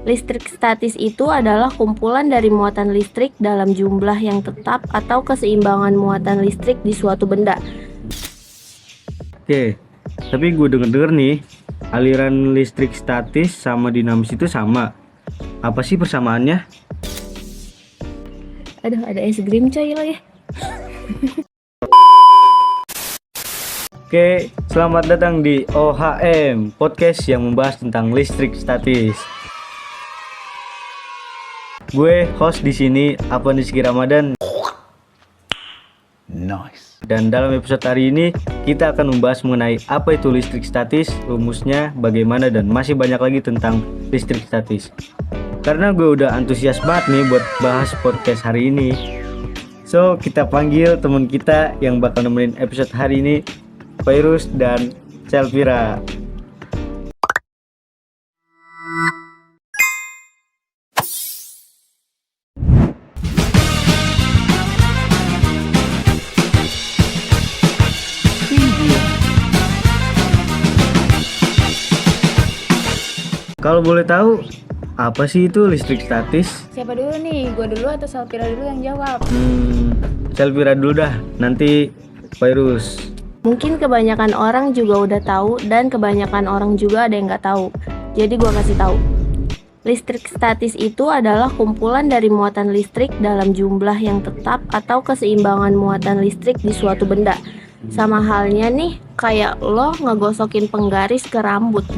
Listrik statis itu adalah kumpulan dari muatan listrik dalam jumlah yang tetap atau keseimbangan muatan listrik di suatu benda. Oke, tapi gue denger-denger nih, aliran listrik statis sama dinamis itu sama. Apa sih persamaannya? Aduh, ada es krim coy lagi. Oke, selamat datang di OHM, podcast yang membahas tentang listrik statis. Gue host di sini, Afwan Rizky Ramadan. Nice. Dan dalam episode hari ini kita akan membahas mengenai apa itu listrik statis, rumusnya, bagaimana, dan masih banyak lagi tentang listrik statis. Karena gue udah antusias banget nih buat bahas podcast hari ini. So, kita panggil teman kita yang bakal nemenin episode hari ini, Fairuz dan Selvira. Kalau boleh tahu, apa sih itu listrik statis? Siapa dulu nih? Gue dulu atau Salpira dulu yang jawab? Selvira dulu dah, nanti Fairuz. Mungkin kebanyakan orang juga udah tahu dan kebanyakan orang juga ada yang nggak tahu. Jadi gua kasih tahu. Listrik statis itu adalah kumpulan dari muatan listrik dalam jumlah yang tetap atau keseimbangan muatan listrik di suatu benda. Sama halnya nih kayak lo ngegosokin penggaris ke rambut.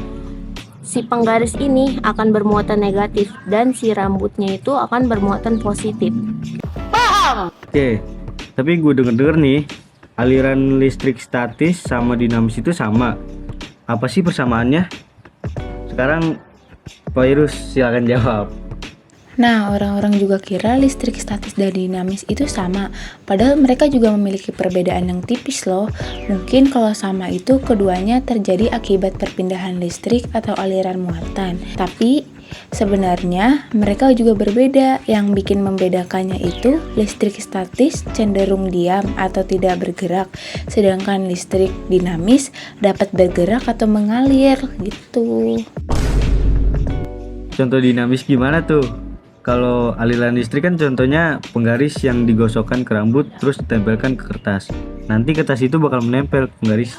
Si penggaris ini akan bermuatan negatif dan si rambutnya itu akan bermuatan positif. Oke, tapi gue denger-denger nih, aliran listrik statis sama dinamis itu sama. Apa sih persamaannya? Sekarang Fairuz silakan jawab. Nah, orang-orang juga kira listrik statis dan dinamis itu sama, padahal mereka juga memiliki perbedaan yang tipis loh. Mungkin kalau sama itu keduanya terjadi akibat perpindahan listrik atau aliran muatan. Tapi sebenarnya mereka juga berbeda. Yang bikin membedakannya itu listrik statis cenderung diam atau tidak bergerak, sedangkan listrik dinamis dapat bergerak atau mengalir gitu. Contoh dinamis gimana tuh? Kalau aliran listrik kan contohnya penggaris yang digosokkan ke rambut terus ditempelkan ke kertas. Nanti kertas itu bakal menempel ke penggaris.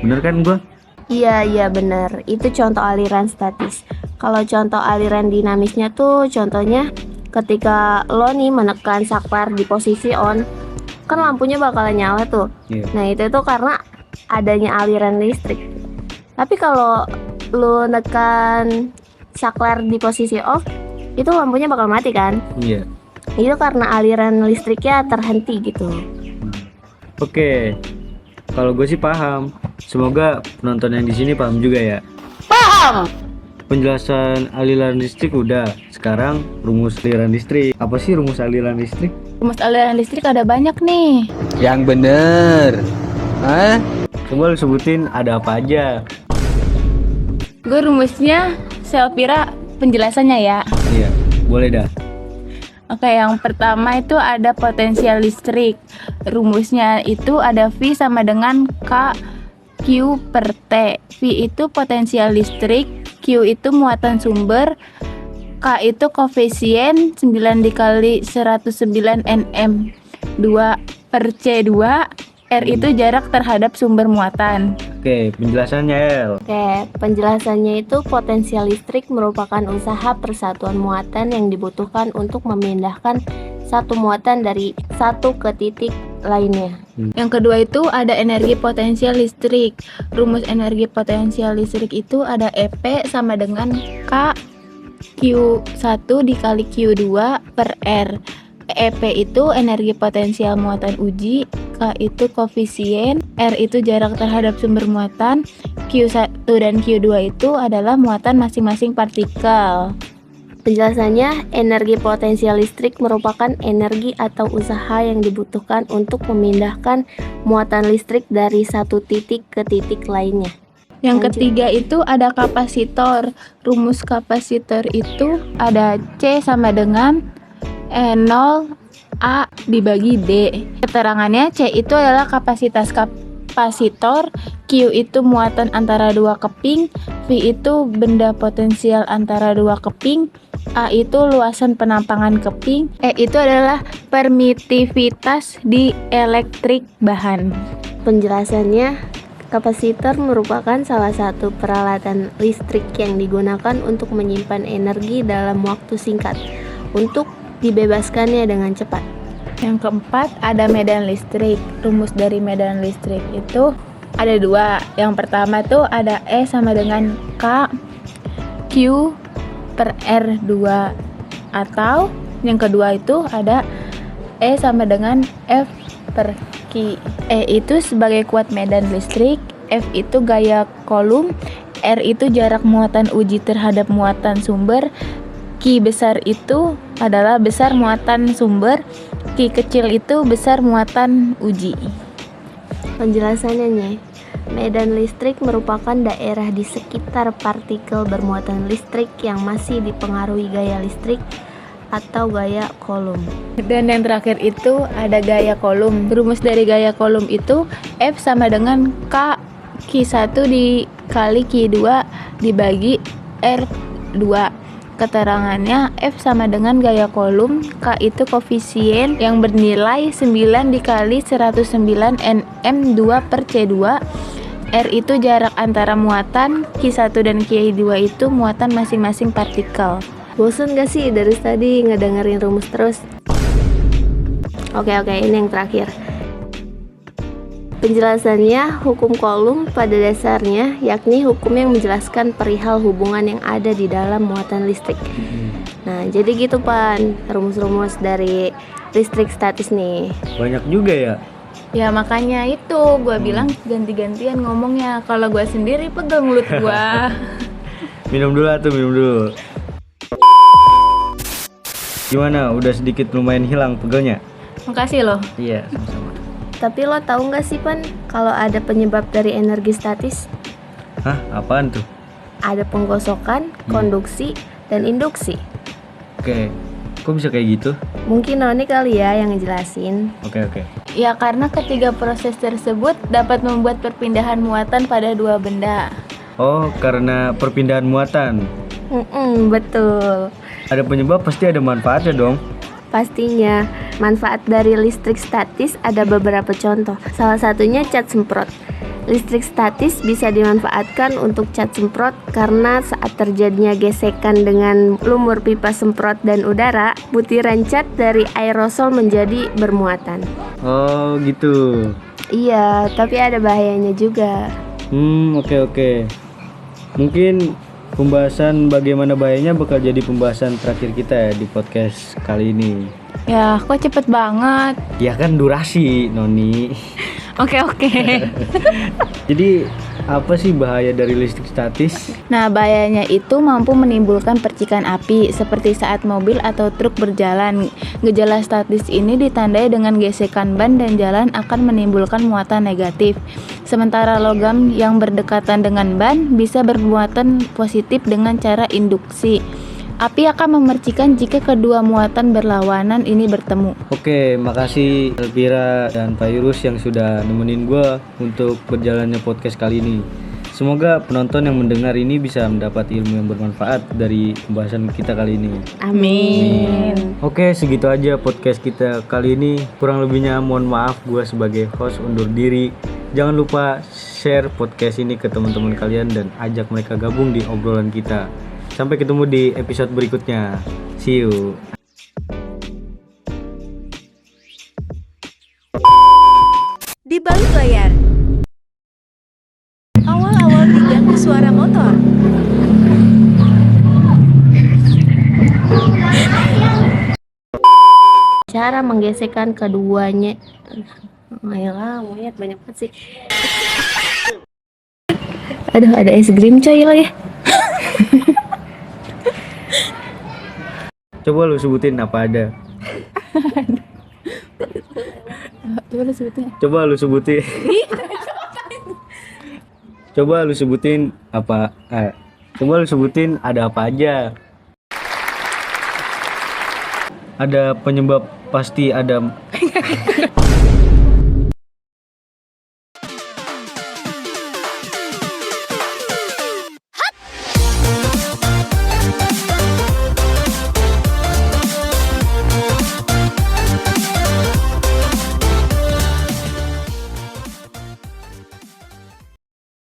Bener kan gua? Iya bener, itu contoh aliran statis. Kalau contoh aliran dinamisnya tuh contohnya ketika lo nih menekan saklar di posisi on, kan lampunya bakalan nyala tuh. Nah itu tuh karena adanya aliran listrik. Tapi kalau lo nekan saklar di posisi off, itu lampunya bakal mati kan? Iya. Itu karena aliran listriknya terhenti gitu. Oke. Kalau gue sih paham. Semoga penonton yang di sini paham juga ya. Paham! Penjelasan aliran listrik udah. Sekarang rumus aliran listrik. Apa sih rumus aliran listrik? Rumus aliran listrik ada banyak nih. Yang bener. Hah? Coba lu sebutin ada apa aja. Gue rumusnya Salpira penjelasannya ya. Iya, boleh dah. Oke, yang pertama itu ada potensial listrik. Rumusnya itu ada V sama dengan K Q per T. V itu potensial listrik, Q itu muatan sumber, K itu koefisien 9 dikali 109 Nm 2 per C2, R itu jarak terhadap sumber muatan. Oke, penjelasannya El. Oke, penjelasannya itu potensial listrik merupakan usaha persatuan muatan yang dibutuhkan untuk memindahkan satu muatan dari satu ke titik lainnya. Yang kedua itu ada energi potensial listrik. Rumus energi potensial listrik itu ada EP sama dengan K Q1 dikali Q2 per R. EP itu energi potensial muatan uji, K itu koefisien, R itu jarak terhadap sumber muatan, Q1 dan Q2 itu adalah muatan masing-masing partikel. Penjelasannya, energi potensial listrik merupakan energi atau usaha yang dibutuhkan untuk memindahkan muatan listrik dari satu titik ke titik lainnya. Yang ketiga itu ada kapasitor. Rumus kapasitor itu ada C sama dengan E0 A dibagi D. Keterangannya C itu adalah kapasitas kapasitor, Q itu muatan antara dua keping, V itu benda potensial antara dua keping, A itu luasan penampangan keping, E itu adalah permitivitas di elektrik bahan. Penjelasannya, kapasitor merupakan salah satu peralatan listrik yang digunakan untuk menyimpan energi dalam waktu singkat untuk dibebaskannya dengan cepat. Yang keempat ada medan listrik. Rumus dari medan listrik itu ada dua. Yang pertama tuh ada E sama dengan K Q per R2, atau yang kedua itu ada E sama dengan F per Q. E itu sebagai kuat medan listrik, F itu gaya kolum, R itu jarak muatan uji terhadap muatan sumber, Q besar itu adalah besar muatan sumber, Q kecil itu besar muatan uji. Penjelasannya nih, medan listrik merupakan daerah di sekitar partikel bermuatan listrik yang masih dipengaruhi gaya listrik atau gaya kolum. Dan yang terakhir itu ada gaya kolum. Rumus dari gaya kolum itu F sama dengan K Q1 dikali Q2 dibagi R2. Keterangannya F sama dengan gaya kolum, K itu koefisien yang bernilai 9 dikali 109 Nm 2 per C2, R itu jarak antara muatan, Q1 dan Q2 itu muatan masing-masing partikel. Bosan gak sih dari tadi ngedengerin rumus terus? Oke, ini yang terakhir. Penjelasannya, hukum Coulomb pada dasarnya yakni hukum yang menjelaskan perihal hubungan yang ada di dalam muatan listrik. Nah, jadi gitu Pan, rumus-rumus dari listrik statis nih. Banyak juga ya. Ya makanya itu gue bilang ganti-gantian ngomongnya. Kalau gue sendiri pegel mulut gue. Minum dulu. Gimana? Udah sedikit lumayan hilang pegelnya? Makasih loh. Iya, sama-sama. Tapi lo tahu nggak sih Pan, kalau ada penyebab dari energi statis? Hah? Apaan tuh? Ada penggosokan, konduksi, dan induksi. Oke. Kok bisa kayak gitu? Mungkin Noni kali ya yang ngejelasin. Oke. Ya karena ketiga proses tersebut dapat membuat perpindahan muatan pada dua benda. Oh, karena perpindahan muatan. Betul. Ada penyebab pasti ada manfaatnya dong. Pastinya, manfaat dari listrik statis ada beberapa contoh. Salah satunya cat semprot. Listrik statis bisa dimanfaatkan untuk cat semprot karena saat terjadinya gesekan dengan lumur pipa semprot dan udara, butiran cat dari aerosol menjadi bermuatan. Oh, gitu. Iya, tapi ada bahayanya juga. Oke. Mungkin pembahasan bagaimana bahayanya bakal jadi pembahasan terakhir kita ya di podcast kali ini. Ya kok cepet banget. Ya kan durasi, Noni. Oke. Jadi apa sih bahaya dari listrik statis? Nah bahayanya itu mampu menimbulkan percikan api seperti saat mobil atau truk berjalan. Gejala statis ini ditandai dengan gesekan ban dan jalan akan menimbulkan muatan negatif. Sementara logam yang berdekatan dengan ban bisa bermuatan positif dengan cara induksi. Api akan memercikan jika kedua muatan berlawanan ini bertemu. Oke, makasih Elvira dan Pak Yurus yang sudah nemenin gue untuk berjalannya podcast kali ini. Semoga penonton yang mendengar ini bisa mendapat ilmu yang bermanfaat dari pembahasan kita kali ini. Amin. Oke, segitu aja podcast kita kali ini. Kurang lebihnya mohon maaf, gue sebagai host undur diri. Jangan lupa share podcast ini ke teman-teman kalian dan ajak mereka gabung di obrolan kita. Sampai ketemu di episode berikutnya. See you. Di balik layar. Awal-awal diganggu suara motor. Cara menggesekkan keduanya. Ayolah, monyet banyak banget sih. Aduh, ada es krim coy lagi. Coba lu sebutin apa ada. Coba lu sebutin. Coba lu sebutin apa? Coba lu sebutin ada apa aja. Ada penyebab pasti ada.